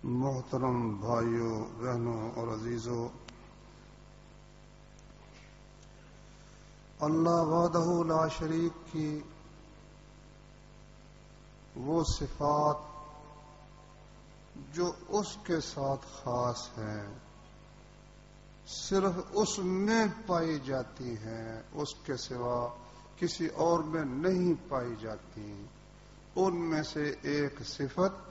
محترم بھائیوں، بہنوں اور عزیزوں، اللہ وحدہ لا شریک کی وہ صفات جو اس کے ساتھ خاص ہیں، صرف اس میں پائی جاتی ہیں، اس کے سوا کسی اور میں نہیں پائی جاتی، ان میں سے ایک صفت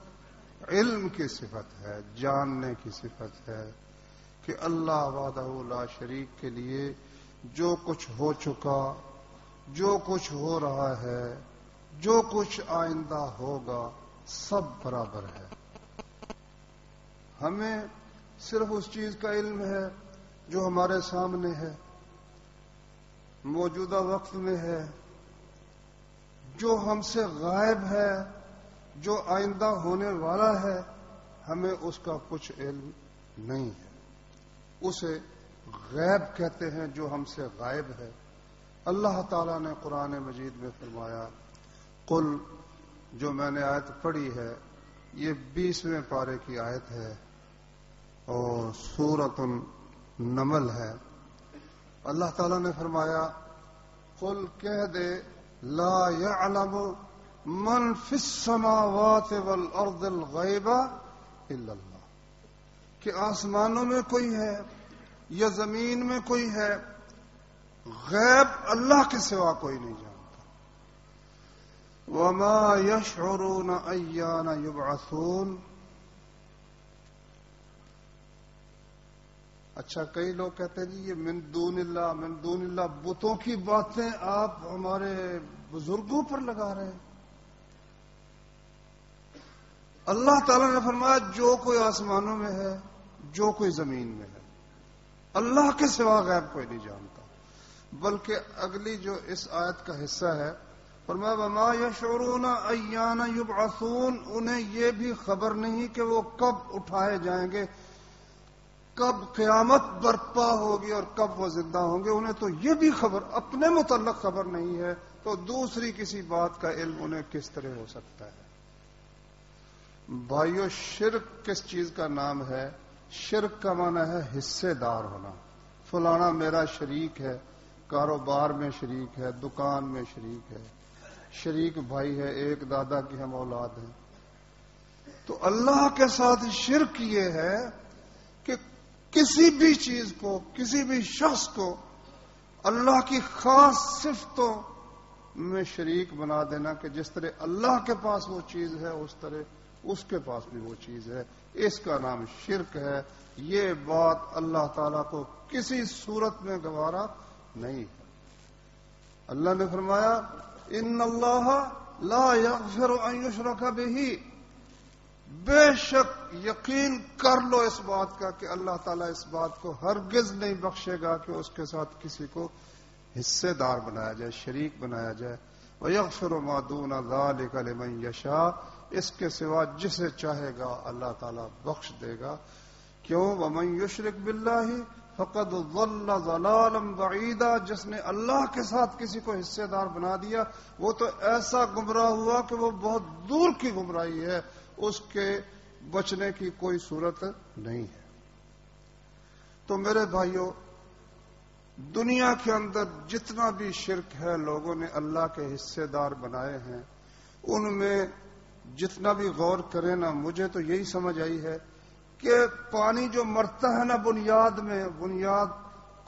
علم کی صفت ہے، جاننے کی صفت ہے کہ اللہ وحدہ لا شریک کے لیے جو کچھ ہو چکا، جو کچھ ہو رہا ہے، جو کچھ آئندہ ہوگا، سب برابر ہے۔ ہمیں صرف اس چیز کا علم ہے جو ہمارے سامنے ہے، موجودہ وقت میں ہے، جو ہم سے غائب ہے، جو آئندہ ہونے والا ہے، ہمیں اس کا کچھ علم نہیں ہے۔ اسے غیب کہتے ہیں، جو ہم سے غائب ہے۔ اللہ تعالیٰ نے قرآن مجید میں فرمایا، قل، جو میں نے آیت پڑھی ہے، یہ 20ویں پارے کی آیت ہے اور سورۃ النمل ہے۔ اللہ تعالیٰ نے فرمایا، قل، کہہ دے، لا يعلم من فی السماوات والارض الغیب الا اللہ، کہ آسمانوں میں کوئی ہے یا زمین میں کوئی ہے، غیب اللہ کے سوا کوئی نہیں جانتا۔ وما یشعرون ایان یبعثون۔ اچھا، کئی لوگ کہتے ہیں جی یہ من دون اللہ، بتوں کی باتیں آپ ہمارے بزرگوں پر لگا رہے ہیں۔ اللہ تعالیٰ نے فرمایا، جو کوئی آسمانوں میں ہے، جو کوئی زمین میں ہے، اللہ کے سوا غیب کوئی نہیں جانتا۔ بلکہ اگلی جو اس آیت کا حصہ ہے، فرمایا، وما یشعرون ایان یبعثون، انہیں یہ بھی خبر نہیں کہ وہ کب اٹھائے جائیں گے، کب قیامت برپا ہوگی اور کب وہ زندہ ہوں گے۔ انہیں تو یہ بھی خبر، اپنے متعلق خبر نہیں ہے، تو دوسری کسی بات کا علم انہیں کس طرح ہو سکتا ہے؟ بھائیو، شرک کس چیز کا نام ہے؟ شرک کا معنی ہے حصے دار ہونا۔ فلانا میرا شریک ہے، کاروبار میں شریک ہے، دکان میں شریک ہے، شریک بھائی ہے، ایک دادا کی ہم اولاد ہیں۔ تو اللہ کے ساتھ شرک یہ ہے کہ کسی بھی چیز کو، کسی بھی شخص کو اللہ کی خاص صفتوں میں شریک بنا دینا، کہ جس طرح اللہ کے پاس وہ چیز ہے اس طرح اس کے پاس بھی وہ چیز ہے، اس کا نام شرک ہے۔ یہ بات اللہ تعالیٰ کو کسی صورت میں گوارا نہیں ہے۔ اللہ نے فرمایا، ان اللہ لا یغفر ان یشرک بہ، بے شک یقین کر لو اس بات کا کہ اللہ تعالیٰ اس بات کو ہرگز نہیں بخشے گا کہ اس کے ساتھ کسی کو حصے دار بنایا جائے، شریک بنایا جائے۔ وَيَغْفِرُ مَا دُونَ ذَلِكَ لِمَن يَشَاءُ، اس کے سوا جسے چاہے گا اللہ تعالیٰ بخش دے گا۔ کیوں؟ وَمَن يُشْرِكْ بِاللَّهِ فَقَدْ ضَلَّ ضَلَالًا بَعِيدًا، جس نے اللہ کے ساتھ کسی کو حصے دار بنا دیا، وہ تو ایسا گمراہ ہوا کہ وہ بہت دور کی گمراہی ہے، اس کے بچنے کی کوئی صورت نہیں ہے۔ تو میرے بھائیوں، دنیا کے اندر جتنا بھی شرک ہے، لوگوں نے اللہ کے حصے دار بنائے ہیں، ان میں جتنا بھی غور کریں نا، مجھے تو یہی سمجھ آئی ہے کہ پانی جو مرتا ہے نا بنیاد میں، بنیاد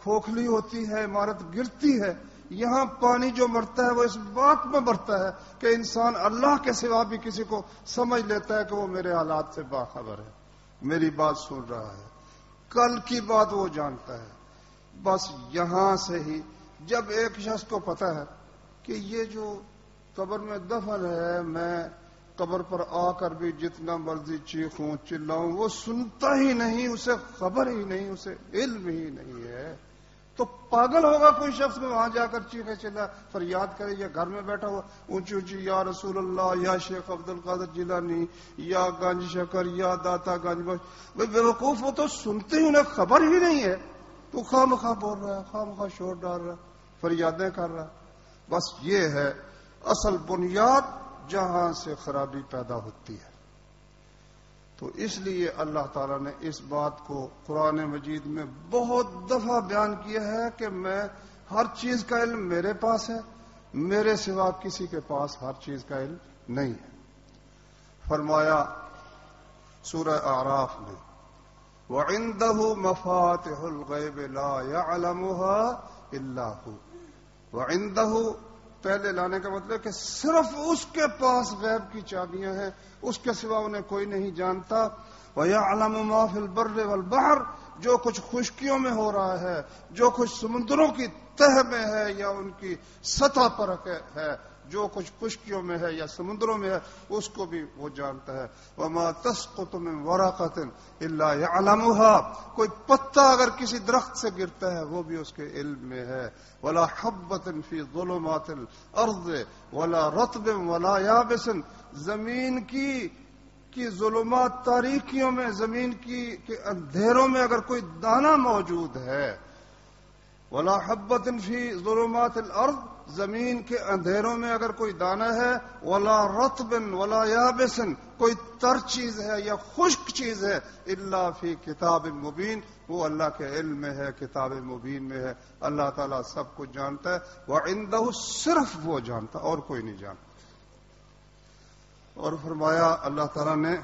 کھوکھلی ہوتی ہے، عمارت گرتی ہے، یہاں پانی جو مرتا ہے وہ اس بات میں مرتا ہے کہ انسان اللہ کے سوا بھی کسی کو سمجھ لیتا ہے کہ وہ میرے حالات سے باخبر ہے، میری بات سن رہا ہے، کل کی بات وہ جانتا ہے۔ بس یہاں سے ہی جب ایک شخص کو پتا ہے کہ یہ جو قبر میں دفن ہے، میں قبر پر آ کر بھی جتنا مرضی چیخوں چلاؤں وہ سنتا ہی نہیں، اسے خبر ہی نہیں، اسے علم ہی نہیں ہے، تو پاگل ہوگا کوئی شخص میں وہاں جا کر چیخے چلا فریاد کرے، یا گھر میں بیٹھا ہوا اونچی اونچی یا رسول اللہ، یا شیخ عبد القادر جیلانی، یا گنج شکر، یا داتا گنج بخش۔ بھائی بے وقوف، وہ تو سنتے ہی انہیں خبر ہی نہیں ہے، تو خواہ مخواہ بول رہا ہے، خواہ مخواہ شور ڈال رہا ہے، فریادیں کر رہا ہے۔ بس یہ ہے اصل بنیاد جہاں سے خرابی پیدا ہوتی ہے۔ تو اس لیے اللہ تعالیٰ نے اس بات کو قرآن مجید میں بہت دفعہ بیان کیا ہے کہ میں ہر چیز کا علم میرے پاس ہے، میرے سوا کسی کے پاس ہر چیز کا علم نہیں ہے۔ فرمایا سورہ اعراف میں وَعِندَهُ مَفَاتِحُ الْغَيْبِ لَا يَعْلَمُهَا إِلَّا هُوَ۔ وَعِندَهُ پہلے لانے کا مطلب کہ صرف اس کے پاس غیب کی چابیاں ہیں، اس کے سوا انہیں کوئی نہیں جانتا۔ وَيَعْلَمُ مَا فِي الْبَرِّ وَالْبَحْرِ، جو کچھ خشکیوں میں ہو رہا ہے، جو کچھ سمندروں کی تہ میں ہے یا ان کی سطح پر ہے، جو کچھ خشکیوں میں ہے یا سمندروں میں ہے، اس کو بھی وہ جانتا ہے۔ وَمَا تَسْقُطُ مِنْ وَرَقَةٍ إِلَّا يَعْلَمُهَا، کوئی پتا اگر کسی درخت سے گرتا ہے وہ بھی اس کے علم میں ہے۔ وَلَا حَبَّةٍ فِي ظُلُمَاتِ الْأَرْضِ وَلَا رَطْبٍ وَلَا يَابِسٍ، زمین کی ظلمات تاریکیوں میں، زمین کے اندھیروں میں اگر کوئی دانہ موجود ہے، وَلَا حَبَّةٍ فِي ظُلُمَاتِ الْأَرْضِ، زمین کے اندھیروں میں اگر کوئی دانہ ہے، وَلَا رَطْبٍ وَلَا يَابِسٍ، کوئی تر چیز ہے یا خشک چیز ہے، إِلَّا فِي كِتَابٍ مُبِينٍ، وہ اللہ کے علم میں ہے، کتاب مبین میں ہے۔ اللہ تعالیٰ سب کچھ جانتا ہے، وَعِندَهُ، صرف وہ جانتا، اور کوئی نہیں جانتا۔ اور فرمایا اللہ تعالیٰ نے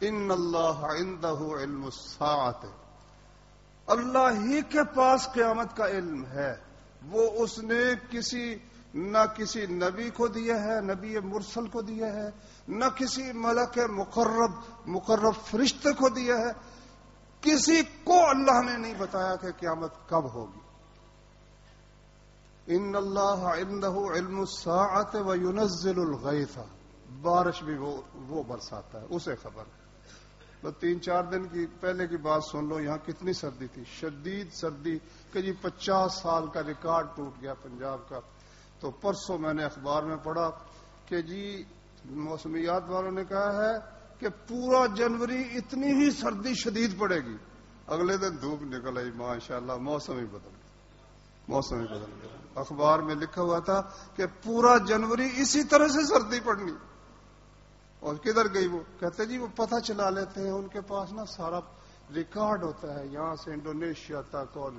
ان اللہ عنده علم الساعۃ، اللہ ہی کے پاس قیامت کا علم ہے، وہ اس نے نہ کسی نبی کو دیا ہے، نبی مرسل کو دیا ہے، نہ کسی ملک مقرب فرشتے کو دیا ہے، کسی کو اللہ نے نہیں بتایا کہ قیامت کب ہوگی۔ ان اللہ عنده علم الساعۃ وینزل الغیث، بارش بھی وہ برساتا ہے، اسے خبر ہے۔ تو 3-4 دن کی پہلے کی بات سن لو، یہاں کتنی سردی تھی، شدید سردی کہ جی 50 سال کا ریکارڈ ٹوٹ گیا پنجاب کا۔ تو پرسوں میں نے اخبار میں پڑھا کہ جی موسمیات والوں نے کہا ہے کہ پورا جنوری اتنی ہی سردی شدید پڑے گی، اگلے دن دھوپ نکل آئی، ماشاءاللہ موسم ہی بدل گیا۔ اخبار میں لکھا ہوا تھا کہ پورا جنوری اسی طرح سے سردی پڑنی۔ اور کدھر گئی وہ؟ کہتے جی وہ پتہ چلا لیتے ہیں، ان کے پاس نا سارا ریکارڈ ہوتا ہے، یہاں سے انڈونیشیا تک اور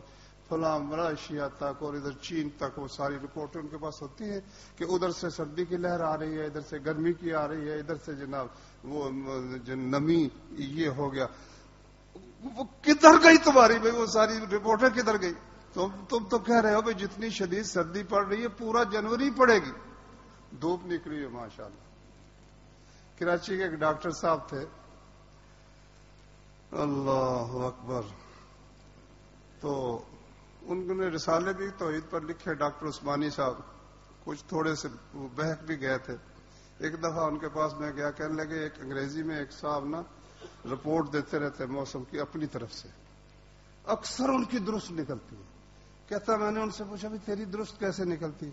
فلاں ملائیشیا تک اور ادھر چین تک، وہ ساری رپورٹیں ان کے پاس ہوتی ہیں کہ ادھر سے سردی کی لہر آ رہی ہے، ادھر سے گرمی کی آ رہی ہے، ادھر سے جناب وہ نمی یہ ہو گیا۔ وہ کدھر گئی تمہاری بھائی وہ ساری رپورٹیں کدھر گئی؟ تم تو کہہ رہے ہو بھائی جتنی شدید سردی پڑ رہی ہے پورا جنوری پڑے گی، دھوپ نکلی ہے ماشاءاللہ۔ کراچی کے ایک ڈاکٹر صاحب تھے، اللہ اکبر، تو ان نے رسالے بھی توحید پر لکھے، ڈاکٹر عثمانی صاحب، کچھ تھوڑے سے بہک بھی گئے تھے۔ ایک دفعہ ان کے پاس میں گیا، کہنے لگے ایک انگریزی میں ایک صاحب نا رپورٹ دیتے رہتے موسم کی اپنی طرف سے، اکثر ان کی درست نکلتی ہے۔ کہتا میں نے ان سے پوچھا بھی تیری درست کیسے نکلتی؟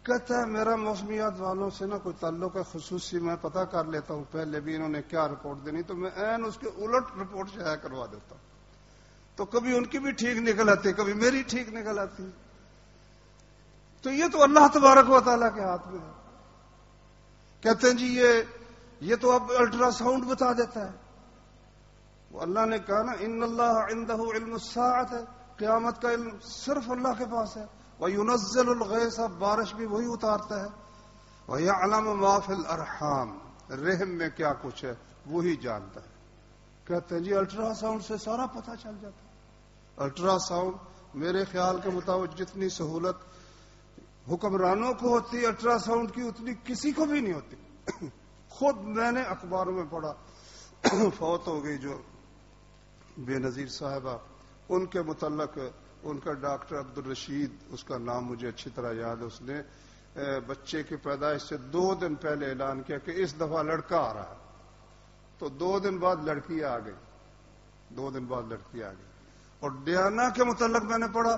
کہتا ہے میرا موسمیات والوں سے نا کوئی تعلق ہے خصوصی، میں پتہ کر لیتا ہوں پہلے بھی انہوں نے کیا رپورٹ دینی، تو میں عین اس کے الٹ رپورٹ شائع کروا دیتا ہوں، تو کبھی ان کی بھی ٹھیک نکل آتی، کبھی میری ٹھیک نکل آتی۔ تو یہ تو اللہ تبارک و تعالیٰ کے ہاتھ میں ہے۔ کہتے ہیں جی یہ تو اب الٹرا ساؤنڈ بتا دیتا ہے۔ وہ اللہ نے کہا نا ان اللہ عنده علم الساعۃ، قیامت کا علم صرف اللہ کے پاس ہے۔ وَيُنَزِّلُ الْغَيْثَ، بارش بھی وہی اتارتا ہے۔ وَيَعْلَمُ مَا فِي الْأَرْحَامِ، رحم میں کیا کچھ ہے وہی جانتا ہے۔ کہتے ہیں جی الٹرا ساؤنڈ سے سارا پتہ چل جاتا ہے۔ الٹرا ساؤنڈ میرے خیال کے مطابق جتنی سہولت حکمرانوں کو ہوتی الٹرا ساؤنڈ کی اتنی کسی کو بھی نہیں ہوتی۔ خود میں نے اخباروں میں پڑھا، فوت ہو گئی جو بے نظیر صاحبہ، ان کے متعلق ان کا ڈاکٹر عبد الرشید، اس کا نام مجھے اچھی طرح یاد ہے، اس نے بچے کی پیدائش سے 2 دن پہلے اعلان کیا کہ اس دفعہ لڑکا آ رہا ہے، تو 2 دن بعد لڑکی آ گئی، 2 دن بعد لڑکی آ گئی۔ اور ڈیانا کے متعلق میں نے پڑھا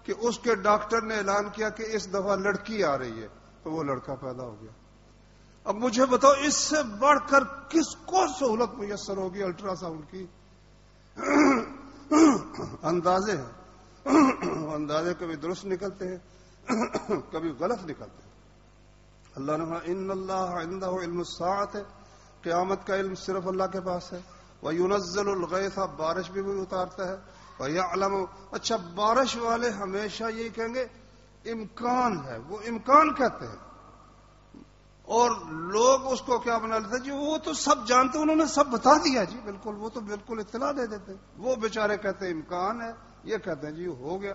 کہ اس کے ڈاکٹر نے اعلان کیا کہ اس دفعہ لڑکی آ رہی ہے، تو وہ لڑکا پیدا ہو گیا۔ اب مجھے بتاؤ اس سے بڑھ کر کس کو سہولت میسر ہوگی الٹرا ساؤنڈ کی؟ اندازے ہیں، اندازے کبھی درست نکلتے ہیں کبھی غلط نکلتے ہیں۔ اللہ نے کہا ان اللہ عنده علم الساعۃ قیامت کا علم صرف اللہ کے پاس ہے. وَيُنَزِّلُ الْغَيْثَ بارش بھی وہی اتارتا ہے. وَيَعْلَمُ اچھا بارش والے ہمیشہ یہی کہیں گے امکان ہے، وہ امکان کہتے ہیں. اور لوگ اس کو کیا بنا لیتے ہیں جی وہ تو سب جانتے، انہوں نے سب بتا دیا جی، بالکل وہ تو بالکل اطلاع دے دیتے. وہ بیچارے کہتے ہیں امکان ہے، یہ کہتے ہیں جی ہو گیا.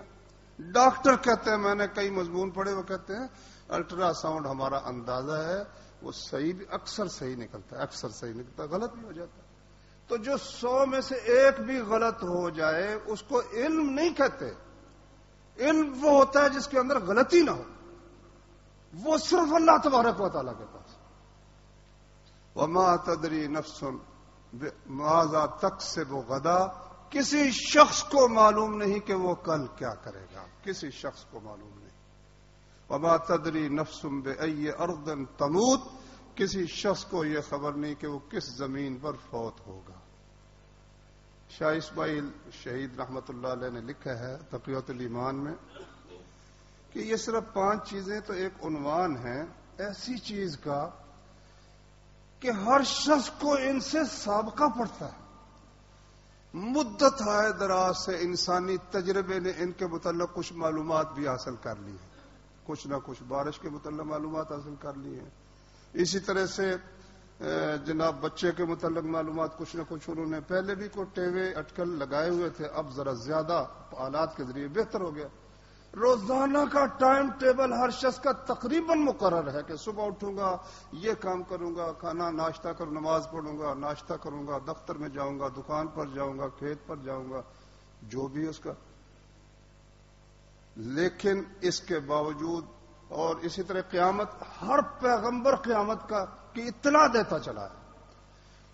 ڈاکٹر کہتے ہیں، میں نے کئی مضمون پڑھے، وہ کہتے ہیں الٹرا ساؤنڈ ہمارا اندازہ ہے وہ صحیح بھی اکثر صحیح نکلتا ہے، اکثر صحیح نکلتا ہے، غلط بھی ہو جاتا ہے. تو جو 100 میں سے ایک بھی غلط ہو جائے اس کو علم نہیں کہتے. علم وہ ہوتا ہے جس کے اندر غلطی نہ ہو، وہ صرف اللہ تبارک و تعالیٰ کے پاس. وما تدری نفس ماذا تکسب غدا، کسی شخص کو معلوم نہیں کہ وہ کل کیا کرے گا، کسی شخص کو معلوم نہیں. وما تدری نفس بأی ارض تموت، کسی شخص کو یہ خبر نہیں کہ وہ کس زمین پر فوت ہوگا. شاہ اسماعیل شہید رحمت اللہ علیہ نے لکھا ہے تقیۃ الایمان میں کہ یہ صرف 5 چیزیں تو ایک عنوان ہے ایسی چیز کا کہ ہر شخص کو ان سے سابقہ پڑتا ہے. مدت ہے دراز سے انسانی تجربے نے ان کے متعلق کچھ معلومات بھی حاصل کر لی ہیں، کچھ نہ کچھ بارش کے متعلق معلومات حاصل کر لی ہیں. اسی طرح سے جناب بچے کے متعلق معلومات کچھ نہ کچھ انہوں نے پہلے بھی کوئی ٹیوے اٹکل لگائے ہوئے تھے، اب ذرا زیادہ آلات کے ذریعے بہتر ہو گیا. روزانہ کا ٹائم ٹیبل ہر شخص کا تقریباً مقرر ہے کہ صبح اٹھوں گا یہ کام کروں گا، کھانا ناشتہ کروں، نماز پڑھوں گا، ناشتہ کروں گا، دفتر میں جاؤں گا، دکان پر جاؤں گا، کھیت پر جاؤں گا، جو بھی اس کا. لیکن اس کے باوجود اور اسی طرح قیامت، ہر پیغمبر قیامت کی اطلاع دیتا چلا ہے.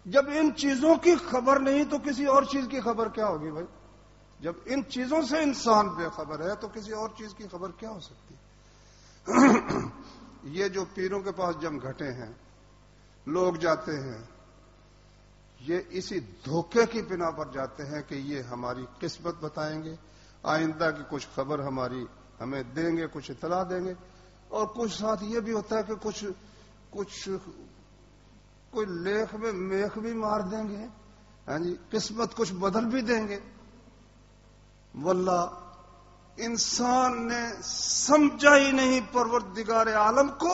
جب ان چیزوں کی خبر نہیں تو کسی اور چیز کی خبر کیا ہوگی بھائی؟ جب ان چیزوں سے انسان بے خبر ہے تو کسی اور چیز کی خبر کیا ہو سکتی؟ یہ جو پیروں کے پاس جم گھٹے ہیں، لوگ جاتے ہیں، یہ اسی دھوکے کی بنا پر جاتے ہیں کہ یہ ہماری قسمت بتائیں گے، آئندہ کی کچھ خبر ہمیں دیں گے، کچھ اطلاع دیں گے. اور کچھ ساتھ یہ بھی ہوتا ہے کہ کچھ کوئی لیخ میں میخ بھی مار دیں گے، ہاں جی، قسمت کچھ بدل بھی دیں گے. واللہ انسان نے سمجھا ہی نہیں پروردگار عالم کو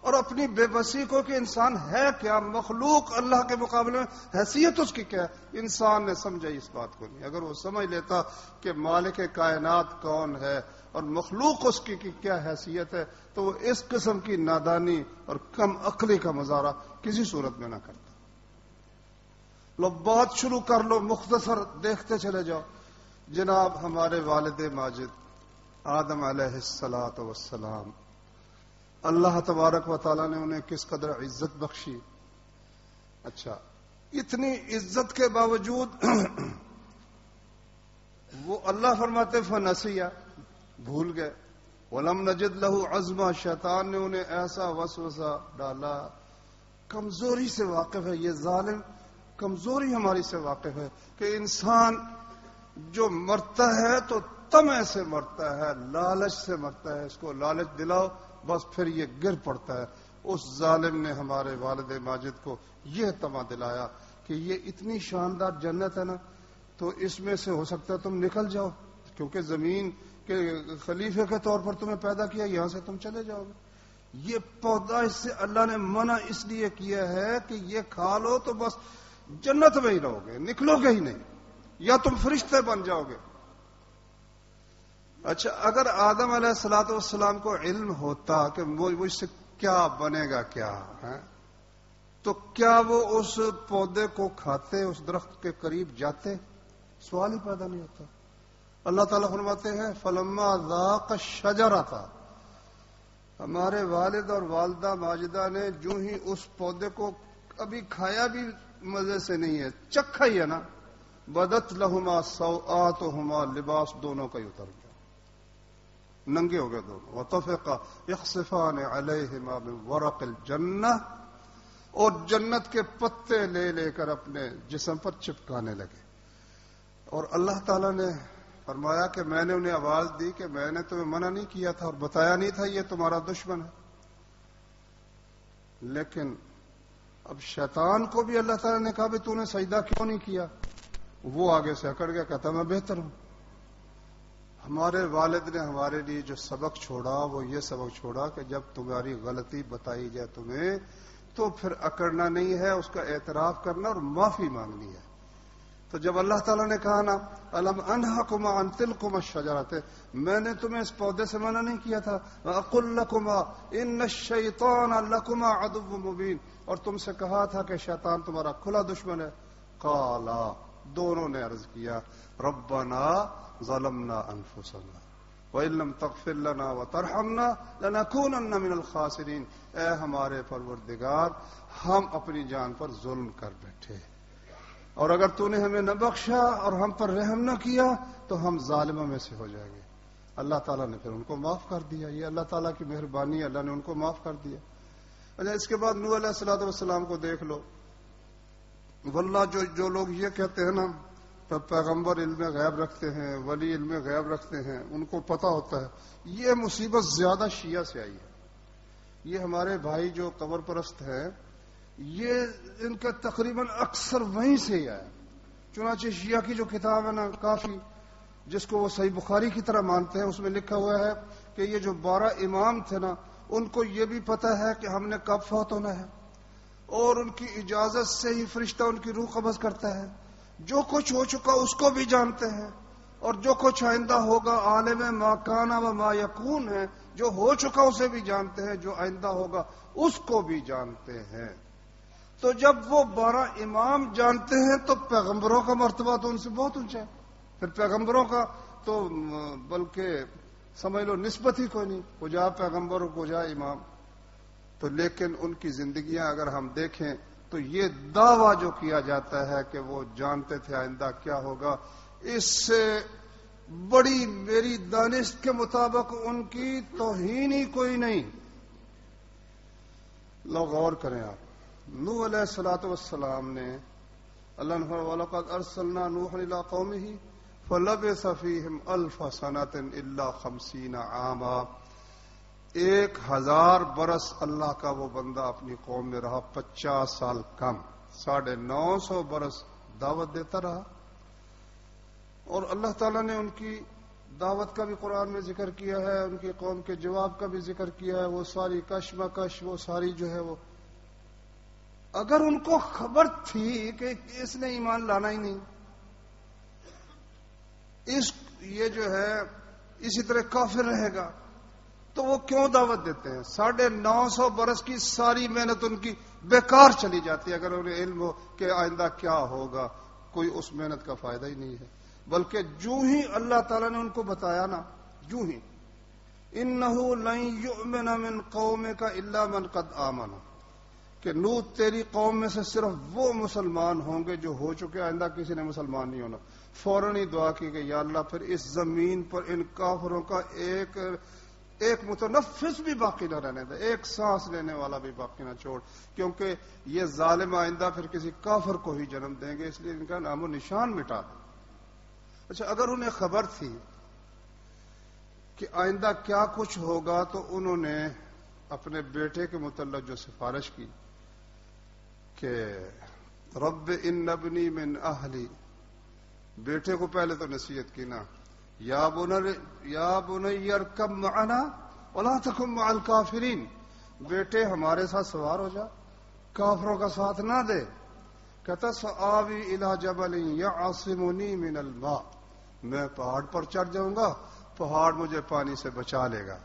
اور اپنی بے بسی کو کہ انسان ہے کیا، مخلوق اللہ کے مقابلے میں حیثیت اس کی کیا ہے. انسان نے سمجھا اس بات کو نہیں. اگر وہ سمجھ لیتا کہ مالک کائنات کون ہے اور مخلوق اس کی کیا حیثیت ہے تو وہ اس قسم کی نادانی اور کم عقلی کا مظاہرہ کسی صورت میں نہ کرتا. لو بات شروع کر لو، مختصر دیکھتے چلے جاؤ. جناب ہمارے والد ماجد آدم علیہ الصلاۃ والسلام، اللہ تبارک و تعالیٰ نے انہیں کس قدر عزت بخشی. اچھا، اتنی عزت کے باوجود وہ اللہ فرماتے فنسیہ، بھول گئے. ولم نجد لہ عزما، شیطان نے انہیں ایسا وسوسہ ڈالا. کمزوری سے واقف ہے یہ ظالم، کمزوری ہماری سے واقف ہے کہ انسان جو مرتا ہے تو طمع سے مرتا ہے، لالچ سے مرتا ہے. اس کو لالچ دلاؤ بس پھر یہ گر پڑتا ہے. اس ظالم نے ہمارے والد ماجد کو یہ طمع دلایا کہ یہ اتنی شاندار جنت ہے نا، تو اس میں سے ہو سکتا ہے تم نکل جاؤ، کیونکہ زمین کے خلیفے کے طور پر تمہیں پیدا کیا، یہاں سے تم چلے جاؤ گے. یہ پودا اس سے اللہ نے منع اس لیے کیا ہے کہ یہ کھا لو تو بس جنت میں ہی رہو گے، نکلو گے ہی نہیں، یا تم فرشتے بن جاؤ گے. اچھا، اگر آدم علیہ الصلوۃ والسلام کو علم ہوتا کہ وہ اس سے کیا بنے گا کیا ہے، تو کیا وہ اس پودے کو کھاتے، اس درخت کے قریب جاتے؟ سوال ہی پیدا نہیں ہوتا. اللہ تعالیٰ فرماتے ہیں فلما ذاق الشجرۃ، ہمارے والد اور والدہ ماجدہ نے جو ہی اس پودے کو ابھی کھایا بھی مزے سے نہیں ہے، چکھا ہی ہے نا، بدت لہما سوآتہما، لباس دونوں کا ہی اتر گیا، ننگے ہو گئے دونوں. وطفقا یخصفان علیہما من ورق الجنہ، اور جنت کے پتے لے لے کر اپنے جسم پر چپکانے لگے. اور اللہ تعالیٰ نے فرمایا کہ میں نے انہیں آواز دی کہ میں نے تمہیں منع نہیں کیا تھا اور بتایا نہیں تھا یہ تمہارا دشمن ہے. لیکن اب شیطان کو بھی اللہ تعالیٰ نے کہا بھی تو نے سجدہ کیوں نہیں کیا؟ وہ آگے سے اکڑ گیا، کہتا میں بہتر ہوں۔ ہمارے والد نے ہمارے لیے جو سبق چھوڑا وہ یہ سبق چھوڑا کہ جب تمہاری غلطی بتائی جائے تمہیں تو پھر اکڑنا نہیں ہے، اس کا اعتراف کرنا اور معافی مانگنی ہے۔ تو جب اللہ تعالیٰ نے کہا نا الم انہکما عن تلکما الشجرۃ، میں نے تمہیں اس پودے سے منع نہیں کیا تھا، واقل لکما ان الشیطان لکما عدو مبین، اور تم سے کہا تھا کہ شیطان تمہارا کھلا دشمن ہے۔ قالا، دونوں نے عرض کیا ربنا ظلمنا انفسنا وَإِن لَّمْ تَغْفِرْ لَنَا وَتَرْحَمْنَا لَنَكُونَنَّ مِنَ الْخَاسِرِينَ، اے ہمارے پروردگار ہم اپنی جان پر ظلم کر بیٹھے، اور اگر تو نے ہمیں نہ بخشا اور ہم پر رحم نہ کیا تو ہم ظالموں میں سے ہو جائیں گے۔ اللہ تعالیٰ نے پھر ان کو معاف کر دیا، یہ اللہ تعالیٰ کی مہربانی ہے، اللہ نے ان کو معاف کر دیا۔ اچھا، اس کے بعد نوح علیہ الصلوۃ والسلام کو دیکھ لو۔ واللہ جو لوگ یہ کہتے ہیں نا پیغمبر علم غیب رکھتے ہیں، ولی علم غیب رکھتے ہیں، ان کو پتہ ہوتا ہے، یہ مصیبت زیادہ شیعہ سے آئی ہے۔ یہ ہمارے بھائی جو قبر پرست ہیں، یہ ان کا تقریباً اکثر وہیں سے ہی آیا۔ چنانچہ شیعہ کی جو کتاب ہے نا کافی، جس کو وہ صحیح بخاری کی طرح مانتے ہیں، اس میں لکھا ہوا ہے کہ یہ جو 12 امام تھے نا، ان کو یہ بھی پتہ ہے کہ ہم نے کب فوت ہونا ہے، اور ان کی اجازت سے ہی فرشتہ ان کی روح قبض کرتا ہے۔ جو کچھ ہو چکا اس کو بھی جانتے ہیں، اور جو کچھ آئندہ ہوگا عالم ما کان و ما یکون ہے، جو ہو چکا اسے بھی جانتے ہیں، جو آئندہ ہوگا اس کو بھی جانتے ہیں۔ تو جب وہ 12 امام جانتے ہیں تو پیغمبروں کا مرتبہ تو ان سے بہت اونچا ہے، پھر پیغمبروں کا تو بلکہ سمجھ لو نسبت ہی کوئی نہیں، کو جا پیغمبر کو جا امام۔ تو لیکن ان کی زندگیاں اگر ہم دیکھیں تو یہ دعویٰ جو کیا جاتا ہے کہ وہ جانتے تھے آئندہ کیا ہوگا، اس سے بڑی میری دانش کے مطابق ان کی توہین ہی کوئی نہیں۔ لوگ غور کریں آپ، نوح علیہ الصلوۃ والسلام نے اللہ نے وَلَقَدْ أَرْسَلْنَا نُوحًا إِلَىٰ قَوْمِهِ فَلَبِثَ فِيهِمْ أَلْفَ سَنَةٍ إِلَّا 50 عاما، 1000 برس اللہ کا وہ بندہ اپنی قوم میں رہا، 50 سال کم، 950 برس دعوت دیتا رہا۔ اور اللہ تعالیٰ نے ان کی دعوت کا بھی قرآن میں ذکر کیا ہے، ان کی قوم کے جواب کا بھی ذکر کیا ہے، وہ ساری کشمکش، وہ ساری جو ہے وہ، اگر ان کو خبر تھی کہ اس نے ایمان لانا ہی نہیں، یہ جو ہے اسی طرح کافر رہے گا، تو وہ کیوں دعوت دیتے ہیں؟ 950 برس کی ساری محنت ان کی بیکار چلی جاتی ہے اگر انہیں علم ہو کہ آئندہ کیا ہوگا، کوئی اس محنت کا فائدہ ہی نہیں ہے۔ بلکہ جو ہی اللہ تعالیٰ نے ان کو بتایا نا، جو ہی اِنَّهُ لَن يُؤْمِنَ مِن قَوْمِكَ إِلَّا مَن قَدْ آمَنَ، کہ نوح تیری قوم میں سے صرف وہ مسلمان ہوں گے جو ہو چکے، آئندہ کسی نے مسلمان نہیں ہونا۔ فوراً ہی دعا کی کہ یا اللہ پھر اس زمین پر ان کافروں کا ایک متنفس بھی باقی نہ رہنے دے، ایک سانس لینے والا بھی باقی نہ چھوڑ، کیونکہ یہ ظالم آئندہ پھر کسی کافر کو ہی جنم دیں گے، اس لیے ان کا نام و نشان مٹا دیں۔ اچھا، اگر انہیں خبر تھی کہ آئندہ کیا کچھ ہوگا تو انہوں نے اپنے بیٹے کے متعلق جو سفارش کی کہ رب ان ابنی من اہلی، بیٹے کو پہلے تو نصیحت کی نا، یا بنی ارکب معنا ولا تکن مع الکافرین، بیٹے ہمارے ساتھ سوار ہو جا، کافروں کا ساتھ نہ دے۔ کہتا سآوی الی جبل یعصمنی من الماء، میں پہاڑ پر چڑھ جاؤں گا، پہاڑ مجھے پانی سے بچا لے گا۔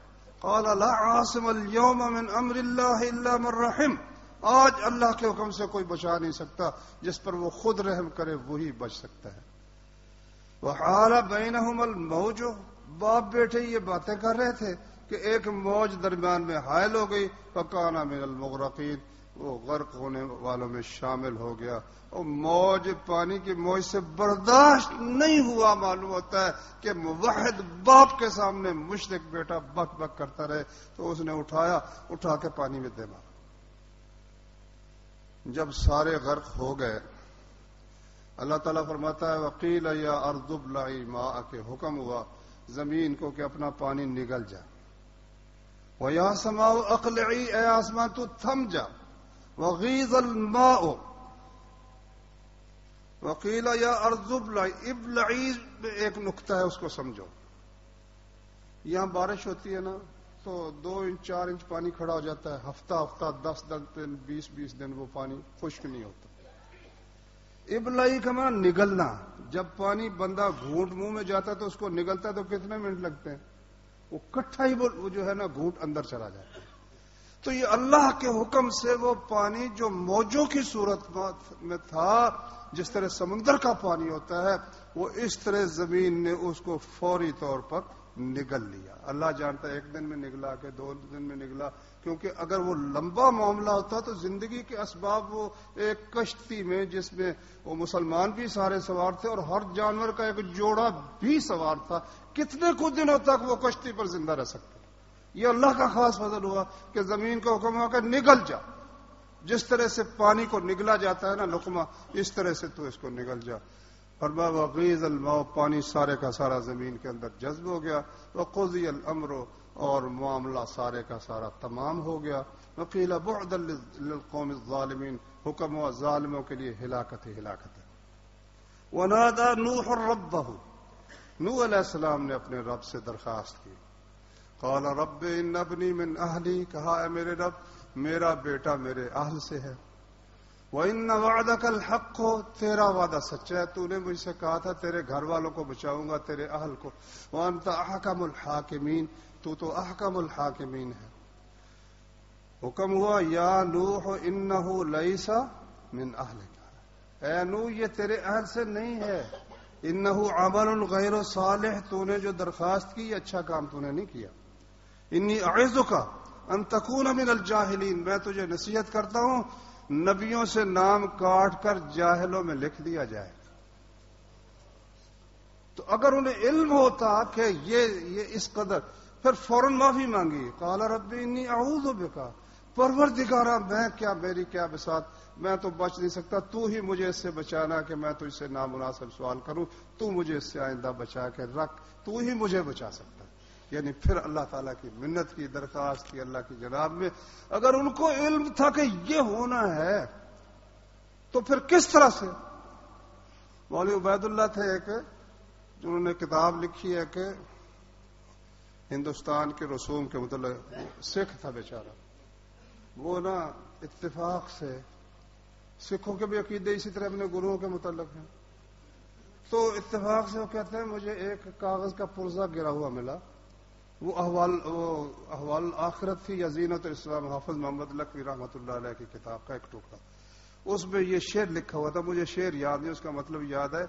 قال لا عاصم اليوم من امر اللہ الا من رحم، آج اللہ کے حکم سے کوئی بچا نہیں سکتا، جس پر وہ خود رحم کرے وہی بچ سکتا ہے۔ وحال بینہم الموج، باپ بیٹے یہ باتیں کر رہے تھے کہ ایک موج درمیان میں حائل ہو گئی، فکان من المغرقین، وہ غرق ہونے والوں میں شامل ہو گیا۔ اور موج، پانی کی موج سے برداشت نہیں ہوا، معلوم ہوتا ہے کہ موحد باپ کے سامنے مشرک بیٹا بک بک کرتا رہے، تو اس نے اٹھا کے پانی میں دے مارا۔ جب سارے غرق ہو گئے، اللہ تعالیٰ فرماتا ہے وقیل یا ارض ابلعی ماءک، حکم ہوا زمین کو کہ اپنا پانی نگل جا، ویا سماء اقلعی، اے آسمان تو تھم جا، وغیض الماء وقیل یا ارض ابلعی میں ایک نقطہ ہے، اس کو سمجھو. یہاں بارش ہوتی ہے نا تو 2 انچ 4 انچ پانی کھڑا ہو جاتا ہے، ہفتہ 10 دن 20 دن وہ پانی خشک نہیں ہوتا. ابلعی کا معنی نگلنا. جب پانی بندہ گھونٹ منہ میں جاتا ہے تو اس کو نگلتا ہے تو کتنے منٹ لگتے ہیں؟ وہ کٹھا ہی وہ جو ہے نا گھونٹ اندر چلا جاتا ہے. تو یہ اللہ کے حکم سے وہ پانی جو موجوں کی صورت میں تھا، جس طرح سمندر کا پانی ہوتا ہے، وہ اس طرح زمین نے اس کو فوری طور پر نگل لیا. اللہ جانتا ہے 1 دن میں نگلا کہ 2 دن میں نگلا، کیونکہ اگر وہ لمبا معاملہ ہوتا تو زندگی کے اسباب وہ ایک کشتی میں جس میں وہ مسلمان بھی سارے سوار تھے اور ہر جانور کا ایک جوڑا بھی سوار تھا، کتنے کچھ دنوں تک وہ کشتی پر زندہ رہ سکتے. یہ اللہ کا خاص فضل ہوا کہ زمین کا حکم ہوا کہ نگل جا. جس طرح سے پانی کو نگلا جاتا ہے نا لقمہ، اس طرح سے تو اس کو نگل جا. فرمایا وغیض الماء، پانی سارے کا سارا زمین کے اندر جذب ہو گیا. وقضی الامر، اور معاملہ سارے کا سارا تمام ہو گیا. وقیل بعدا للقوم الظالمین، حکم ہوا ظالموں کے لیے ہلاکت ہی ہلاکت ہے. ونادى نوح ربہ، نوح علیہ السلام نے اپنے رب سے درخواست کی. قال رب ان ابنی من اہلی، کہا اے میرے رب میرا بیٹا میرے اہل سے ہے. وَإِنَّ وَعْدَكَ الْحَقُّ، تیرا وعدہ سچا ہے، تو نے مجھ سے کہا تھا تیرے گھر والوں کو بچاؤں گا، تیرے اہل کو. وَأَنْتَ أَحْكَمُ الْحَاكِمِينَ، تو احکم الحاکمین ہے. حکم ہوا یا نوح انه ليس من اہلک، اے نوح یہ تیرے اہل سے نہیں ہے. انه عمل غیر صالح، تو نے جو درخواست کی اچھا کام تو نے نہیں کیا. انی اعظک ان تکون من الجاہلین، میں تجھے نصیحت کرتا ہوں نبیوں سے نام کاٹ کر جاہلوں میں لکھ دیا جائے. تو اگر انہیں علم ہوتا کہ یہ اس قدر، پھر فوراً معافی مانگی. قال رب انی اعوذ بک، پروردگارا میں کیا، میری کیا بساط، میں تو بچ نہیں سکتا، تو ہی مجھے اس سے بچانا کہ میں تجھ سے نامناسب سوال کروں، تو مجھے اس سے آئندہ بچا کے رکھ، تو ہی مجھے بچا سکتا. یعنی پھر اللہ تعالیٰ کی منت کی، درخواست کی اللہ کی جناب میں. اگر ان کو علم تھا کہ یہ ہونا ہے تو پھر کس طرح سے. مولوی عبید اللہ تھے ایک، جنہوں نے کتاب لکھی ہے کہ ہندوستان کے رسوم کے متعلق، سکھ تھا بیچارہ، وہ نا اتفاق سے، سکھوں کے بھی عقیدے اسی طرح اپنے گروؤں کے متعلق ہیں، تو اتفاق سے وہ کہتے ہیں مجھے ایک کاغذ کا پرزہ گرا ہوا ملا، وہ احوال آخرت تھی یا زینت الاسلام، حافظ محمد لکھوی رحمۃ اللہ علیہ کی کتاب کا ایک ٹکڑا. اس میں یہ شعر لکھا ہوا تھا، مجھے شعر یاد نہیں، اس کا مطلب یاد ہے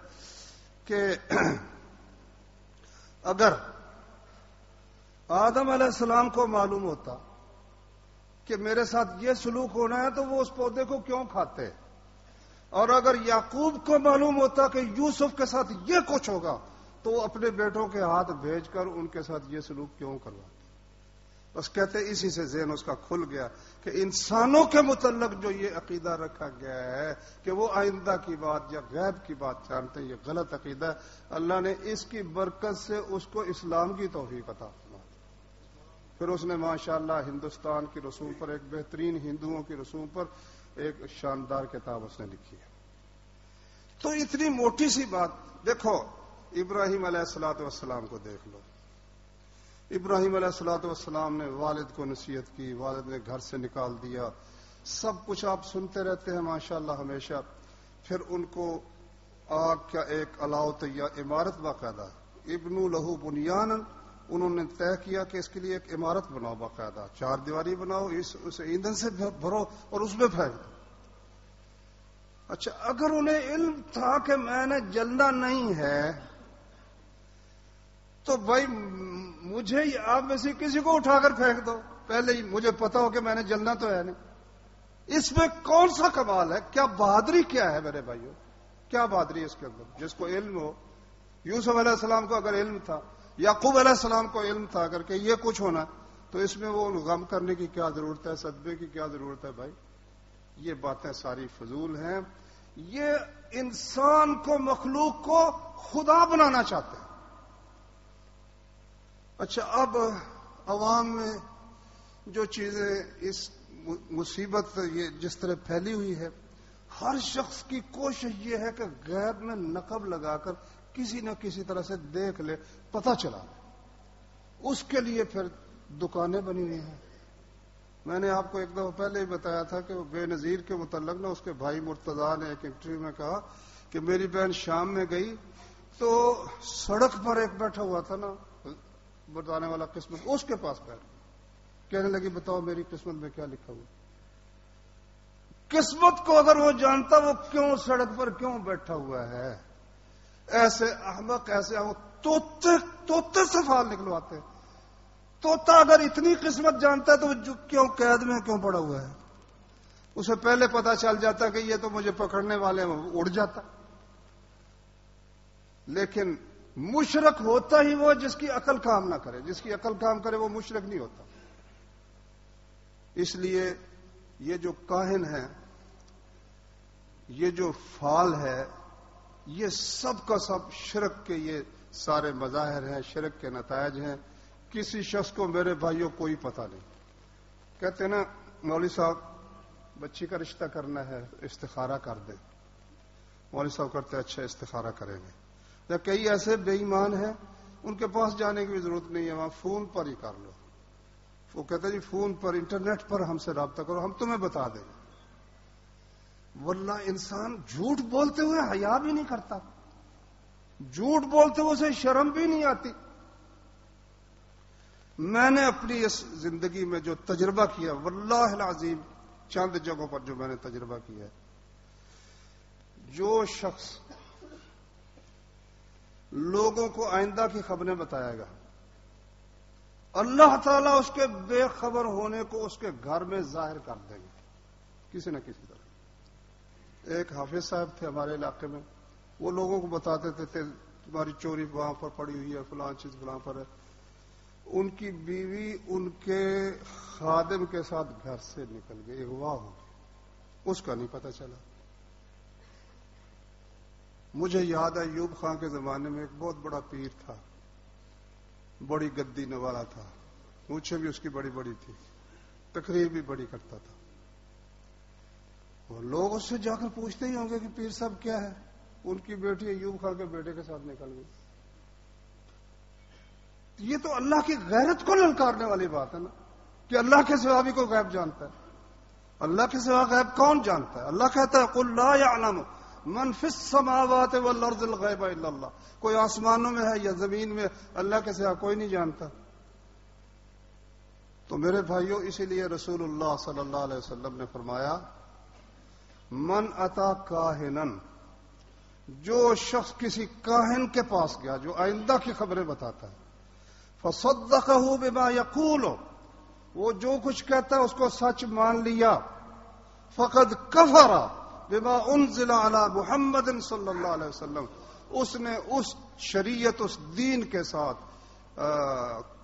کہ اگر آدم علیہ السلام کو معلوم ہوتا کہ میرے ساتھ یہ سلوک ہونا ہے تو وہ اس پودے کو کیوں کھاتے، اور اگر یعقوب کو معلوم ہوتا کہ یوسف کے ساتھ یہ کچھ ہوگا تو وہ اپنے بیٹوں کے ہاتھ بھیج کر ان کے ساتھ یہ سلوک کیوں کرواتے. بس کہتے اسی سے ذہن اس کا کھل گیا کہ انسانوں کے متعلق جو یہ عقیدہ رکھا گیا ہے کہ وہ آئندہ کی بات یا غیب کی بات جانتے ہیں، یہ غلط عقیدہ ہے. اللہ نے اس کی برکت سے اس کو اسلام کی توفیق عطا فرمائی. پھر اس نے ماشاءاللہ ہندوستان کی رسوم پر، ایک بہترین ہندوؤں کی رسوم پر ایک شاندار کتاب اس نے لکھی ہے. تو اتنی موٹی سی بات دیکھو، ابراہیم علیہ الصلوۃ والسلام کو دیکھ لو. ابراہیم علیہ الصلوۃ والسلام نے والد کو نصیحت کی، والد نے گھر سے نکال دیا، سب کچھ آپ سنتے رہتے ہیں ماشاءاللہ ہمیشہ. پھر ان کو آگ کا ایک الاؤ تیار، عمارت باقاعدہ، ابنوا لہ بنیانا، انہوں نے طے کیا کہ اس کے لیے ایک عمارت بناؤ، باقاعدہ 4 دیواری بناؤ، اسے ایندھن سے بھرو اور اس میں پھینک دو. اچھا اگر انہیں علم تھا کہ میں نے جلنا نہیں ہے تو بھائی مجھے آپ میں سے کسی کو اٹھا کر پھینک دو، پہلے ہی مجھے پتا ہو کہ میں نے جلنا تو ہے نہیں. اس میں کون سا کمال ہے، کیا بہادری کیا ہے میرے بھائیوں، کیا بہادری ہے اس کے اندر. جس کو علم ہو، یوسف علیہ السلام کو اگر علم تھا، یعقوب علیہ السلام کو علم تھا اگر کہ یہ کچھ ہونا، تو اس میں وہ غم کرنے کی کیا ضرورت ہے، صدمے کی کیا ضرورت ہے. بھائی یہ باتیں ساری فضول ہیں. یہ انسان کو، مخلوق کو خدا بنانا چاہتے ہیں. اچھا اب عوام میں جو چیزیں اس مصیبت یہ جس طرح پھیلی ہوئی ہے، ہر شخص کی کوشش یہ ہے کہ غیر میں نقب لگا کر کسی نہ کسی طرح سے دیکھ لے، پتہ چلا لے۔ اس کے لیے پھر دکانیں بنی ہوئی ہیں۔ میں نے آپ کو ایک دفعہ پہلے ہی بتایا تھا کہ بے نظیر کے متعلق نا اس کے بھائی مرتضیٰ نے ایک انٹرویو میں کہا کہ میری بہن شام میں گئی تو سڑک پر ایک بیٹھا ہوا تھا نا بتانے والا قسمت، اس کے پاس بیٹھ کہنے لگی بتاؤ میری قسمت میں کیا لکھا ہوا۔ قسمت کو اگر وہ جانتا وہ کیوں سڑک پر کیوں بیٹھا ہوا ہے؟ ایسے احمق ایسے توتے سے فال نکلواتے۔ توتا اگر اتنی قسمت جانتا ہے تو وہ کیوں قید میں کیوں پڑا ہوا ہے؟ اسے پہلے پتا چل جاتا کہ یہ تو مجھے پکڑنے والے ہیں، وہ اڑ جاتا۔ لیکن مشرک ہوتا ہی وہ جس کی عقل کام نہ کرے، جس کی عقل کام کرے وہ مشرک نہیں ہوتا۔ اس لیے یہ جو کاہن ہے، یہ جو فال ہے، یہ سب کا سب شرک کے یہ سارے مظاہر ہیں، شرک کے نتائج ہیں۔ کسی شخص کو میرے بھائیوں کوئی پتہ نہیں، کہتے ہیں نا مولوی صاحب بچی کا رشتہ کرنا ہے استخارہ کر دیں، مولوی صاحب کرتے اچھا استخارہ کریں گے۔ یا کئی ایسے بے ایمان ہیں ان کے پاس جانے کی بھی ضرورت نہیں ہے، وہاں فون پر ہی کر لو۔ وہ کہتے جی فون پر انٹرنیٹ پر ہم سے رابطہ کرو، ہم تمہیں بتا دیں گے۔ واللہ انسان جھوٹ بولتے ہوئے حیا بھی نہیں کرتا، جھوٹ بولتے ہوئے اسے شرم بھی نہیں آتی۔ میں نے اپنی اس زندگی میں جو تجربہ کیا، واللہ العظیم چند جگہوں پر جو میں نے تجربہ کیا ہے، جو شخص لوگوں کو آئندہ کی خبریں بتائے گا، اللہ تعالیٰ اس کے بے خبر ہونے کو اس کے گھر میں ظاہر کر دیں گے کسی نہ کسی طرح۔ ایک حافظ صاحب تھے ہمارے علاقے میں، وہ لوگوں کو بتاتے تھے تمہاری چوری وہاں پر پڑی ہوئی ہے، فلاں چیز فلاں پر ہے۔ ان کی بیوی ان کے خادم کے ساتھ گھر سے نکل گئی، اغوا ہو گئی، اس کا نہیں پتہ چلا۔ مجھے یاد ہے ایوب خان کے زمانے میں ایک بہت بڑا پیر تھا، بڑی گدی نوالا تھا، مونچھیں بھی اس کی بڑی بڑی تھی، تقریر بھی بڑی کرتا تھا۔ اور لوگ اس سے جا کر پوچھتے ہی ہوں گے کہ پیر صاحب کیا ہے؟ ان کی بیٹی ایوب خان کے بیٹے کے ساتھ نکل گئی۔ یہ تو اللہ کی غیرت کو للکارنے والی بات ہے نا، کہ اللہ کے سوا بھی کوئی غیب جانتا ہے؟ اللہ کے سوا غیب کون جانتا ہے؟ اللہ کہتا ہے قل لا يعلم من فی السماوات والارض الغیب الا اللہ۔ کوئی آسمانوں میں ہے یا زمین میں، اللہ کے سوا کوئی نہیں جانتا۔ تو میرے بھائیوں، اسی لیے رسول اللہ صلی اللہ علیہ وسلم نے فرمایا من اتا کاہنن، جو شخص کسی کاہن کے پاس گیا جو آئندہ کی خبریں بتاتا ہے، فصدقہ بما یقول، وہ جو کچھ کہتا ہے اس کو سچ مان لیا، فقد کفر بما انزل علی محمد صلی اللہ علیہ وسلم، اس نے اس شریعت اس دین کے ساتھ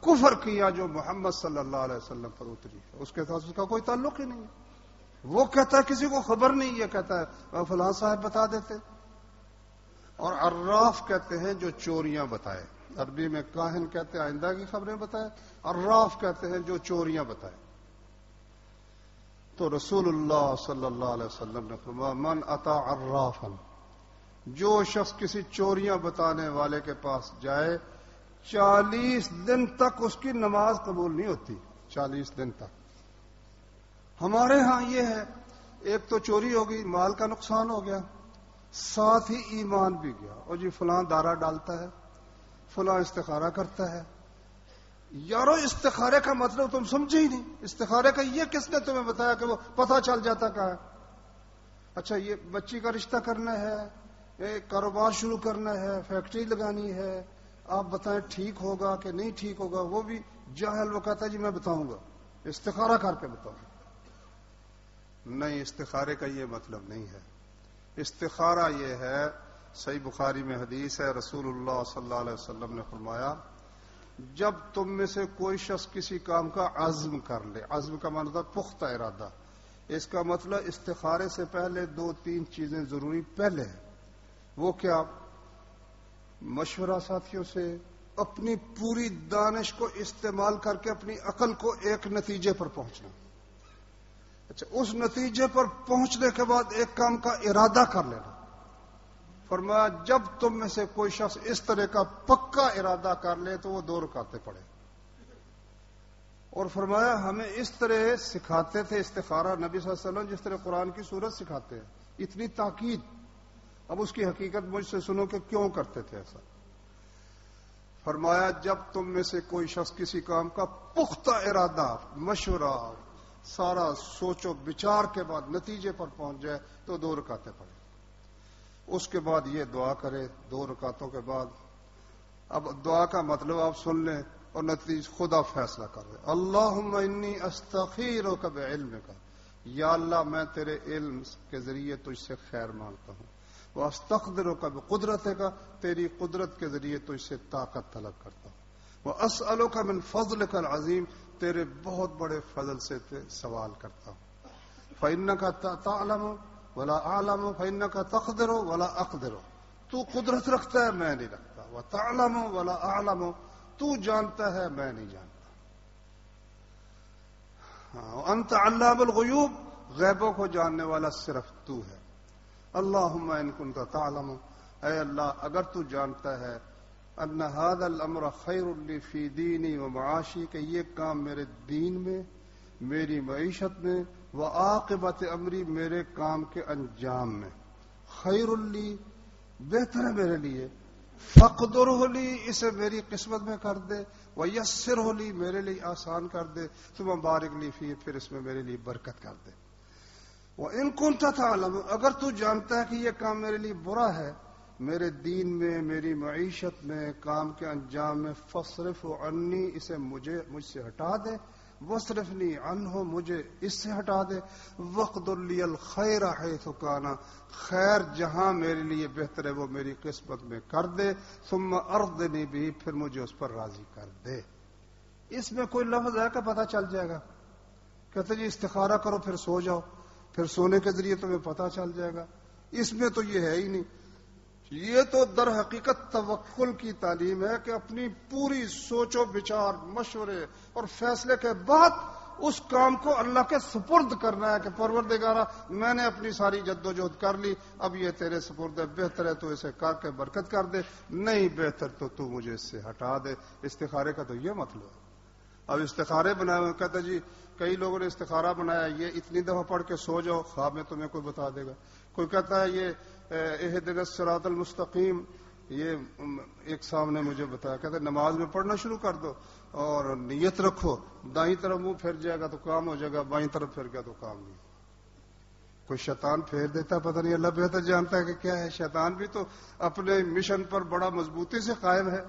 کفر کیا جو محمد صلی اللہ علیہ وسلم پر اتری ہے، اس کے ساتھ اس کا کوئی تعلق ہی نہیں ہے۔ وہ کہتا ہے کسی کو خبر نہیں، یہ کہتا ہے فلاں صاحب بتا دیتے۔ اور عراف کہتے ہیں جو چوریاں بتائے، عربی میں کاہن کہتے ہیں آئندہ کی خبریں بتائے، عراف کہتے ہیں جو چوریاں بتائے۔ تو رسول اللہ صلی اللہ علیہ وسلم نے فرمایا من اتا عرافا، جو شخص کسی چوریاں بتانے والے کے پاس جائے 40 دن تک اس کی نماز قبول نہیں ہوتی، 40 دن تک۔ ہمارے ہاں یہ ہے، ایک تو چوری ہو گئی، مال کا نقصان ہو گیا، ساتھ ہی ایمان بھی گیا، اور جی فلاں دارہ ڈالتا ہے، فلاں استخارہ کرتا ہے۔ یارو استخارے کا مطلب تم سمجھے ہی نہیں، استخارے کا یہ کس نے تمہیں بتایا کہ وہ پتہ چل جاتا کہاں ہے؟ اچھا یہ بچی کا رشتہ کرنا ہے، کاروبار شروع کرنا ہے، فیکٹری لگانی ہے، آپ بتائیں ٹھیک ہوگا کہ نہیں ٹھیک ہوگا؟ وہ بھی جاہل، وہ کہتا ہے جی میں بتاؤں گا، استخارہ کر کے بتاؤں گا۔ نہیں، استخارے کا یہ مطلب نہیں ہے۔ استخارہ یہ ہے، صحیح بخاری میں حدیث ہے، رسول اللہ صلی اللہ علیہ وسلم نے فرمایا جب تم میں سے کوئی شخص کسی کام کا عزم کر لے، عزم کا مطلب ہے پختہ ارادہ، اس کا مطلب استخارے سے پہلے 2-3 چیزیں ضروری پہلے ہیں۔ وہ کیا؟ مشورہ ساتھیوں سے، اپنی پوری دانش کو استعمال کر کے اپنی عقل کو ایک نتیجے پر پہنچنا، اچھا، اس نتیجے پر پہنچنے کے بعد ایک کام کا ارادہ کر لینا. فرمایا جب تم میں سے کوئی شخص اس طرح کا پکا ارادہ کر لے تو وہ 2 رکعتیں پڑھے. اور فرمایا ہمیں اس طرح سکھاتے تھے استخارہ نبی صلی اللہ علیہ وسلم جس طرح قرآن کی سورت سکھاتے ہیں. اتنی تاکید. اب اس کی حقیقت مجھ سے سنو کہ کیوں کرتے تھے ایسا. فرمایا جب تم میں سے کوئی شخص کسی کام کا پختہ ارادہ، مشورہ، سارا سوچ و بچار کے بعد نتیجے پر پہنچ جائے تو 2 رکعتیں پڑھے. اس کے بعد یہ دعا کرے 2 رکعتوں کے بعد. اب دعا کا مطلب آپ سن لیں اور نتیجہ خدا فیصلہ کر دے. اللہم انی استخیرک بعلمک، یا اللہ میں تیرے علم کے ذریعے تجھ سے خیر مانگتا ہوں. واستقدرک بقدرتک، تیری قدرت کے ذریعے تجھ سے طاقت طلب کرتا ہوں. واسألک من فضلک العظیم، تیرے بہت بڑے فضل سے سوال کرتا ہوں. فإنک تعلم ولا اعلم فإنک تقدر ولا اقدر، تو قدرت رکھتا ہے میں نہیں رکھتا. وتعلم ولا اعلم، تو جانتا ہے میں نہیں جانتا. انت علام الغیوب، غیبوں کو جاننے والا صرف تو ہے. اللہم ان کنت تعلم، اے اللہ اگر تو جانتا ہے ان هذا الامر خیر لی فی دینی و معاشی، کہ یہ کام میرے دین میں، میری معیشت میں، وعاقبت امری، میرے کام کے انجام میں، خیر لی بہتر ہے میرے لیے، فقدرہ لی اسے میری قسمت میں کر دے، ویسرہ لی میرے لیے آسان کر دے، ثم بارک لی فی، پھر اس میں میرے لیے برکت کر دے. وَإِن كُنتَ تَعْلَمُ، اگر تو جانتا ہے کہ یہ کام میرے لیے برا ہے، میرے دین میں، میری معیشت میں، کام کے انجام میں، فَاصْرِفْ عَنِّي، اسے مجھ سے ہٹا دے، وَاصْرِفْنِي عَنْهُ، مجھے اس سے ہٹا دے، وَاقْدُرْ لِيَ الْخَيْرَ حَيْثُ كَانَ، خیر جہاں میرے لیے بہتر ہے وہ میری قسمت میں کر دے، ثُمَّ أَرْضِنِي بِهِ، پھر مجھے اس پر راضی کر دے. اس میں کوئی لفظ ہے کہ پتہ چل جائے گا؟ کہتے جی استخارہ کرو پھر سو جاؤ، پھر سونے کے ذریعے تمہیں پتہ چل جائے گا. اس میں تو یہ ہے ہی نہیں. یہ تو در حقیقت توکل کی تعلیم ہے کہ اپنی پوری سوچ و بچار، مشورے اور فیصلے کے بعد اس کام کو اللہ کے سپرد کرنا ہے کہ پروردگارا میں نے اپنی ساری جد و جہد کر لی، اب یہ تیرے سپرد ہے، بہتر ہے تو اسے کر کے برکت کر دے، نہیں بہتر تو مجھے اس سے ہٹا دے. استخارے کا تو یہ مطلب ہے. اب استخارے بنائے ہوئے، کہتے جی کئی لوگوں نے استخارہ بنایا یہ اتنی دفعہ پڑھ کے سو جاؤ، خواب میں تمہیں کوئی بتا دے گا. کوئی کہتا ہے یہ اہدنا الصراط المستقیم، یہ ایک صاحب نے مجھے بتایا، کہتے نماز میں پڑھنا شروع کر دو اور نیت رکھو، دائیں طرف منہ پھر جائے گا تو کام ہو جائے گا، بائیں طرف پھر گیا تو کام نہیں. کوئی شیطان پھیر دیتا ہے، پتہ نہیں، اللہ بہتر جانتا ہے کہ کیا ہے. شیطان بھی تو اپنے مشن پر بڑا مضبوطی سے قائم ہے.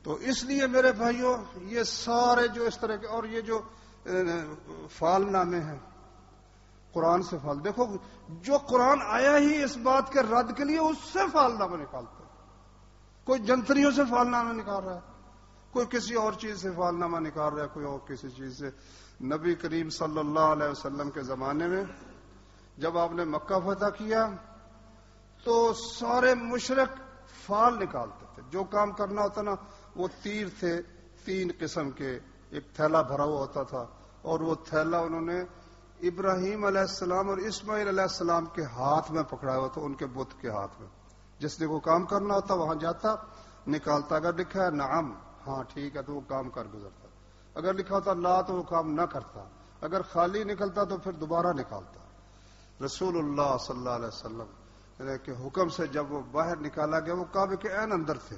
تو اس لیے میرے بھائیوں یہ سارے جو اس طرح کے، اور یہ جو فال نامے ہیں قرآن سے فال، دیکھو جو قرآن آیا ہی اس بات کے رد کے لیے اس سے فال نامہ نکالتے ہیں. کوئی جنتریوں سے فال نامہ نکال رہا ہے، کوئی کسی اور چیز سے فال نامہ نکال رہا ہے، کوئی اور کسی چیز سے. نبی کریم صلی اللہ علیہ وسلم کے زمانے میں جب آپ نے مکہ فتح کیا تو سارے مشرک فال نکالتے تھے. جو کام کرنا ہوتا نا، وہ تیر تھے 3 قسم کے، ایک تھیلا بھرا ہوا ہوتا تھا، اور وہ تھیلا انہوں نے ابراہیم علیہ السلام اور اسماعیل علیہ السلام کے ہاتھ میں پکڑایا ہوا تھا، ان کے بت کے ہاتھ میں. جس نے وہ کام کرنا ہوتا وہاں جاتا، نکالتا، اگر لکھا ہے نعم ہاں ٹھیک ہے تو وہ کام کر گزرتا، اگر لکھا ہوتا لا تو وہ کام نہ کرتا، اگر خالی نکلتا تو پھر دوبارہ نکالتا. رسول اللہ صلی اللہ علیہ وسلم کے حکم سے جب وہ باہر نکالا گیا، وہ کعبے کے عین اندر تھے.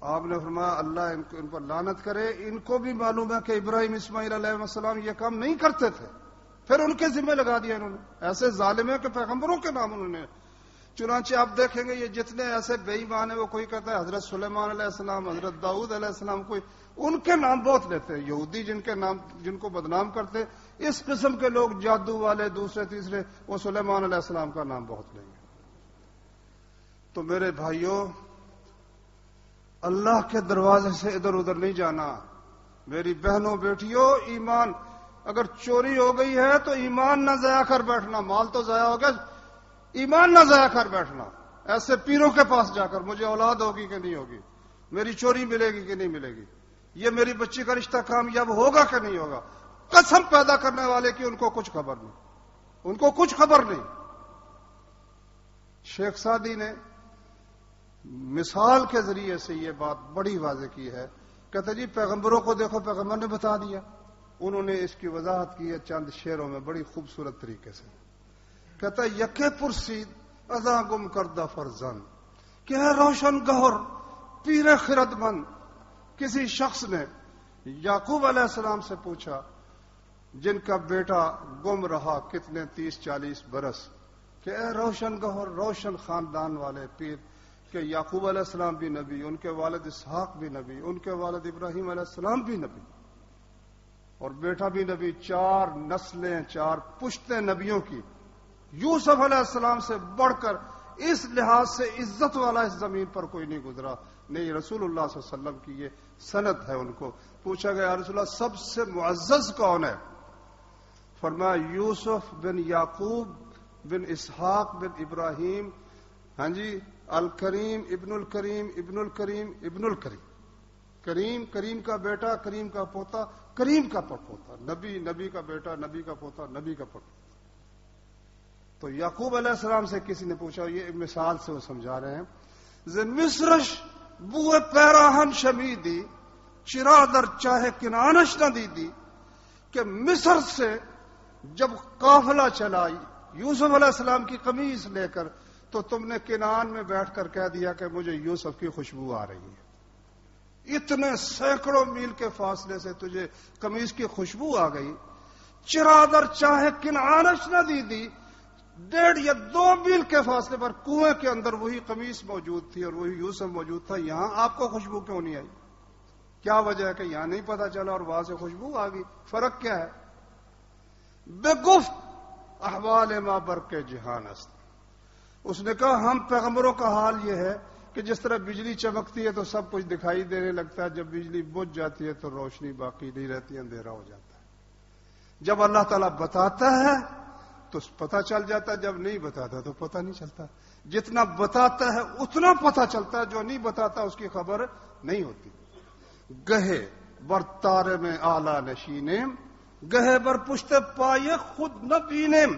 آپ نے فرمایا اللہ ان پر لعنت کرے، ان کو بھی معلوم ہے کہ ابراہیم اسماعیل علیہ السلام یہ کام نہیں کرتے تھے، پھر ان کے ذمہ لگا دیا انہوں نے. ایسے ظالم ہے کہ پیغمبروں کے نام انہوں نے. چنانچہ آپ دیکھیں گے یہ جتنے ایسے بے ایمان ہیں، وہ کوئی کہتا ہے حضرت سلیمان علیہ السلام، حضرت داؤد علیہ السلام، کوئی ان کے نام بہت لیتے ہیں. یہودی جن کو بدنام کرتے، اس قسم کے لوگ جادو والے دوسرے تیسرے، وہ سلیمان علیہ السلام کا نام بہت لیں گے. تو میرے بھائیوں اللہ کے دروازے سے ادھر ادھر نہیں جانا. میری بہنوں بیٹیوں، ایمان اگر چوری ہو گئی ہے تو ایمان نہ ضائع کر بیٹھنا. مال تو ضائع ہو گیا، ایمان نہ ضائع کر بیٹھنا. ایسے پیروں کے پاس جا کر مجھے اولاد ہوگی کہ نہیں ہوگی، میری چوری ملے گی کہ نہیں ملے گی، یہ میری بچی کا رشتہ کامیاب ہوگا کہ نہیں ہوگا. قسم پیدا کرنے والے کی ان کو کچھ خبر نہیں، ان کو کچھ خبر نہیں۔ شیخ سعدی نے مثال کے ذریعے سے یہ بات بڑی واضح کی ہے۔ کہتے جی پیغمبروں کو دیکھو، پیغمبر نے بتا دیا۔ انہوں نے اس کی وضاحت کی ہے چند شعروں میں بڑی خوبصورت طریقے سے۔ کہتا ہے یکے پرسید ازاں گم کردہ فرزند کہ ہے روشن گہر پیر خرد مند۔ کسی شخص نے یعقوب علیہ السلام سے پوچھا جن کا بیٹا گم رہا کتنے 30-40 برس، کہ اے روشن گہر روشن خاندان والے پیر، کہ یعقوب علیہ السلام بھی نبی، ان کے والد اسحاق بھی نبی، ان کے والد ابراہیم علیہ السلام بھی نبی، اور بیٹا بھی نبی، 4 نسلیں 4 پشتیں نبیوں کی۔ یوسف علیہ السلام سے بڑھ کر اس لحاظ سے عزت والا اس زمین پر کوئی نہیں گزرا۔ نہیں، رسول اللہ صلی اللہ علیہ وسلم کی یہ سند ہے۔ ان کو پوچھا گیا یا رسول اللہ سب سے معزز کون ہے؟ فرمایا یوسف بن یعقوب بن اسحاق بن ابراہیم، ہاں جی، الکریم ابن الکریم ابن الکریم ابن الکریم، کریم کریم کا بیٹا، کریم کا پوتا، کریم کا پڑپوتا، نبی نبی کا بیٹا، نبی کا پوتا، نبی کا پڑپوتا۔ تو یعقوب علیہ السلام سے کسی نے پوچھا، یہ مثال سے وہ سمجھا رہے ہیں، ز مصرش بوئے پیراہن شمیدی چرا در چاہے کنانش نہ دیدی، کہ مصر سے جب قافلہ چلا یوسف علیہ السلام کی قمیص لے کر، تو تم نے کنان میں بیٹھ کر کہہ دیا کہ مجھے یوسف کی خوشبو آ رہی ہے۔ اتنے سینکڑوں میل کے فاصلے سے تجھے قمیص کی خوشبو آ گئی۔ چرادر چاہے کنانش نہ دی 1.5 یا 2 میل کے فاصلے پر کنویں کے اندر وہی قمیص موجود تھی اور وہی یوسف موجود تھا، یہاں آپ کو خوشبو کیوں نہیں آئی؟ کیا وجہ ہے کہ یہاں نہیں پتا چلا اور وہاں سے خوشبو آ گئی؟ فرق کیا ہے؟ بے گفت احوال ما برق جہان است۔ اس نے کہا ہم پیغمبروں کا حال یہ ہے کہ جس طرح بجلی چمکتی ہے تو سب کچھ دکھائی دینے لگتا ہے، جب بجلی بجھ جاتی ہے تو روشنی باقی نہیں رہتی، اندھیرا ہو جاتا ہے۔ جب اللہ تعالیٰ بتاتا ہے تو پتہ چل جاتا ہے، جب نہیں بتاتا تو پتہ نہیں چلتا۔ جتنا بتاتا ہے اتنا پتہ چلتا ہے، جو نہیں بتاتا اس کی خبر نہیں ہوتی۔ گہے بر تارے میں آلہ نشینیم، گہے بر پشت پائے خود نہ بینیم۔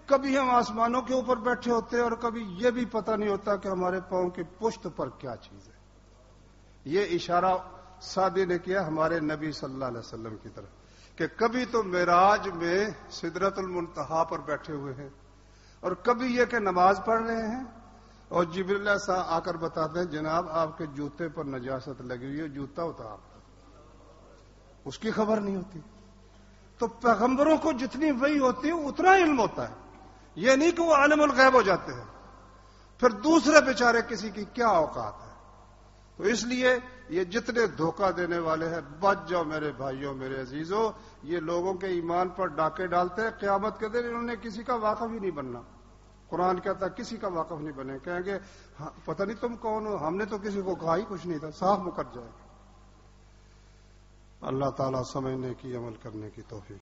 کبھی ہم آسمانوں کے اوپر بیٹھے ہوتے ہیں اور کبھی یہ بھی پتہ نہیں ہوتا کہ ہمارے پاؤں کی پشت پر کیا چیز ہے۔ یہ اشارہ سعدی نے کیا ہمارے نبی صلی اللہ علیہ وسلم کی طرف، کہ کبھی تو معراج میں سدرۃ المنتہا پر بیٹھے ہوئے ہیں، اور کبھی یہ کہ نماز پڑھ رہے ہیں اور جبریل آ کر بتاتے ہیں جناب آپ کے جوتے پر نجاست لگی ہوئی ہے، جوتا اتار دو۔ اس کی خبر نہیں ہوتی۔ تو پیغمبروں کو جتنی وحی ہوتی ہے اتنا علم ہوتا ہے، یہ نہیں کہ وہ عالم الغیب ہو جاتے ہیں۔ پھر دوسرے بیچارے کسی کی کیا اوقات ہے؟ تو اس لیے یہ جتنے دھوکہ دینے والے ہیں، بچ جاؤ میرے بھائیوں، میرے عزیزوں۔ یہ لوگوں کے ایمان پر ڈاکے ڈالتے ہیں، قیامت کے دن انہوں نے کسی کا واقف ہی نہیں بننا۔ قرآن کہتا ہے کسی کا واقف نہیں بنے، کہیں گے پتہ نہیں تم کون ہو، ہم نے تو کسی کو کہا ہی کچھ نہیں تھا، صاف مکر جائے گا۔ اللہ تعالیٰ سمجھنے کی، عمل کرنے کی توفیق